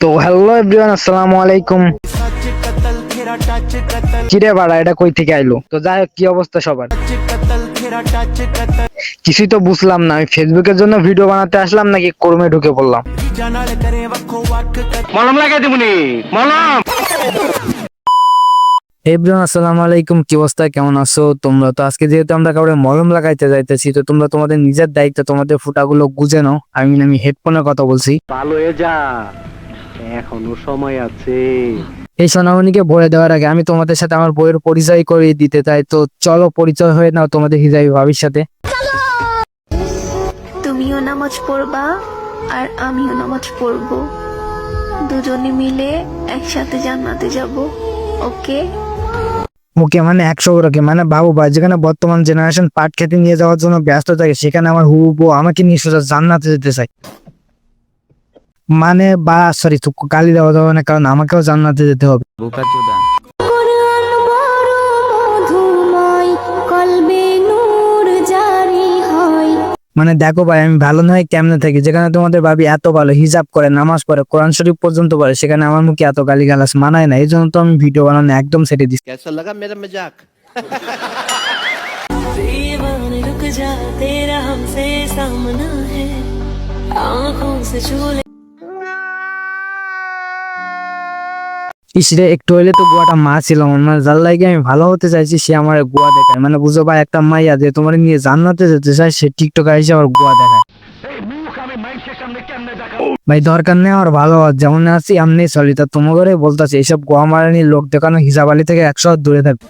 তো hello everyone, আসসালামু আলাইকুম। কিরে বাড়া, এটা কই থেকে আইলো? তো যাই হোক, কি অবস্থা সবার? কিছুই তো বুঝলাম না, আমি ফেসবুকের জন্য ভিডিও বানাতে আসলাম নাকি ক্রোমে ঢুকে পড়লাম। মলম লাগাই দিবনি, মলম। এভরিওয়ান আসসালামু আলাইকুম, কি অবস্থা, কেমন আছো তোমরা? তো আজকে যেহেতু আমরা কাউরে মলম লাগাইতে যাইতেছি, তো তোমরা তোমাদের নিজের দায়িত্ব তোমাদের ফুটাগুলো গুজে নাও। আমি হেডফোনের কথা বলছি। ভালো হয়ে যা, এখনো সময় আছে। এই সোনামণিকে বলে দেওয়ার আগে আমি তোমাদের সাথে আমার বইয়ের পরিচয় করিয়ে দিতে চাই। তো চলো পরিচয় হয়ে নাও তোমাদের হিজাবি ভাবির সাথে। তুমিও নামাজ পড়বা আর আমিও নামাজ পড়বো, দুজনে মিলে একসাথে জান্নাতে যাব। ওকে? ওকে মানে 100 মানে বাবু ভাই, যেখানে বর্তমান জেনারেশন পাট খেতে নিয়ে যাওয়ার জন্য ব্যস্ত থাকে, সেখানে আমার হবু বউ আমাকে নিয়ে সোজা জান্নাতে যেতে চাই। মানে বা সরি, তো গালি দেওয়া যাবে না, কারণ আমাকেও জান্নাতে যেতে হবে। মানে দেখো ভাই, আমি ভালো নয় কেমনে থাকি, যেখানে তোমাদের ভাবি এত ভালো হিজাব করে, নামাজ পড়ে, কোরআন শরীফ পর্যন্ত পড়ে, সেখানে আমার মুখে এত গালিগালাজ মানায় না। এই জন্য তো আমি ভিডিও বানানো একদম ছেড়ে দিচ্ছি। कैसा लगा मेरा मजाक? दीवाने रुक जा, तेरा हमसे सामना है, आँखों से छू ले। ইসরে একটু হইলে তো গোয়াটা মা ছিল আমার, মানে যার লাগে আমি ভালো হতে চাইছি সে আমার গোয়া দেখায়। মানে বুঝো ভাই, একটা মাইয়া যে তোমার নিয়ে জান্নাতে যেতে চায়, সে টিকটকে এসে আবার গোয়া দেখায়। ভাই দরকার নেই আমার ভালো হওয়ার, যেমন আছি এমনি চলি। তা তোমাকে বলতেছি, এইসব গোয়া মারানি লোক দেখানো হিসাব আলী থেকে 100 হাত দূরে থাকবে।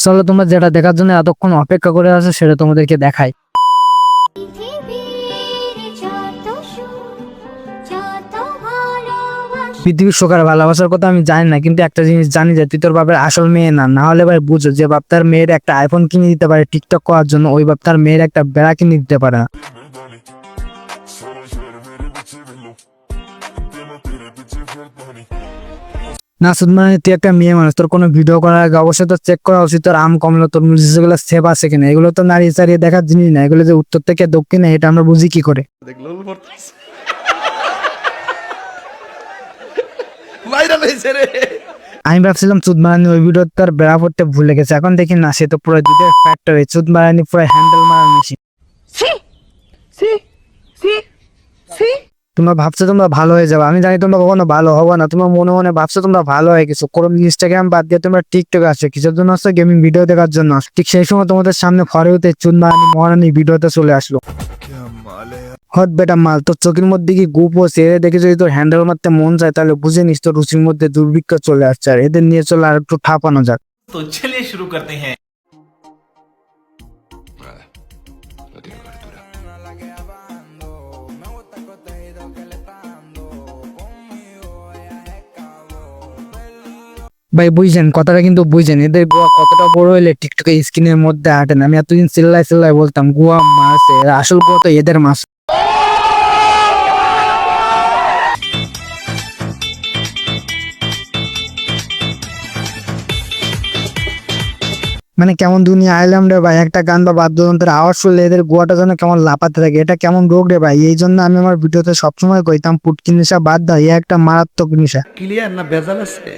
চলো, তোমরা যেটা দেখার জন্য এতক্ষণ অপেক্ষা করে আছো সেটা তোমাদেরকে দেখাই। পৃথিবীর সুখ আর ভালোবাসার কথা আমি জানি না, কিন্তু একটা জিনিস জানি যে তুই তোর বাপের আসল মেয়ে না। না হলে ভাই বুঝো, যে বাপ তার মেয়ের একটা আইফোন কিনে দিতে পারে টিকটক করার জন্য, ওই বাপ তার মেয়ের একটা বেড়া কিনে দিতে পারে না। না শুধু মানে তুই একটা মেয়ে মানুষ, তোর কোনো ভিডিও করার আগে অবশ্যই তো চেক করা উচিত তোর আম কমলো, তোর যেগুলো সেভ আছে কিনা। এগুলো তো নাড়িয়ে চাড়িয়ে দেখার জিনিস না, এগুলো যে উত্তর থেকে দক্ষিণে এটা আমরা বুঝি কি করে? আমি ভাবছিলাম চুদ মারানি ওই ভিডিও তার বেড়া পড়তে ভুলে গেছে, এখন দেখি না, সে তো পুরো দুধের ফ্যাক্টরি। চুদ মারানি পুরো হ্যান্ডেল মারার মেশিন। তোমরা ভাবছো তোমরা ভালো হয়ে যাবে, আমি জানি তোমরা কখনো ভালো হবে না। তোমরা মনে মনে ভাবছো তোমরা ভালো হয়ে গেছো, কোনো ইনস্টাগ্রাম বাদ দিয়ে তোমরা টিকটক আসছো, কিসের জন্য আসছো? গেমিং ভিডিও দেখার জন্য। ঠিক সেই সময় তোমাদের সামনে ফরেউতে চুদ মারানি মহারানি ভিডিওতে চলে আসলো। হট বেটা মাল, তোর চোখের মধ্যে কি গুপ ও সেরে দেখে যদি তোর হ্যান্ডেল মারতে মন চায়, তাহলে বুঝে নিস তোর রুচির মধ্যে দুর্ভিক্ষ চলে আসছে। আর এদের নিয়ে চলে আর একটু ঠাপানো যাক। तो चलिए शुरू करते हैं। ভাই বুঝছেন কথাটা, কিন্তু বুঝছেন এদের গোয়া কতটা বড় হইলে টিকটকে স্ক্রিনের মধ্যে হাঁটে না। আমি এতদিন চিল্লাই বলতাম গোয়া মারছে, আসল গোয়া তো এদের মাছ। মানে কেমন দুনিয়া আইলাম রে ভাই, একটা গান বা বাদ্যযন্ত্রের আওয়াজ শুনলে এদের গোয়াটা যেন কেমন লাপাতে থাকে। এটা কেমন রোগ রে ভাই? এই জন্য আমি আমার ভিডিওতে সবসময় কইতাম পুটকি নেশা বাদ দাও, এ একটা মারাত্মক নেশা। क्लियर ना बेजाल से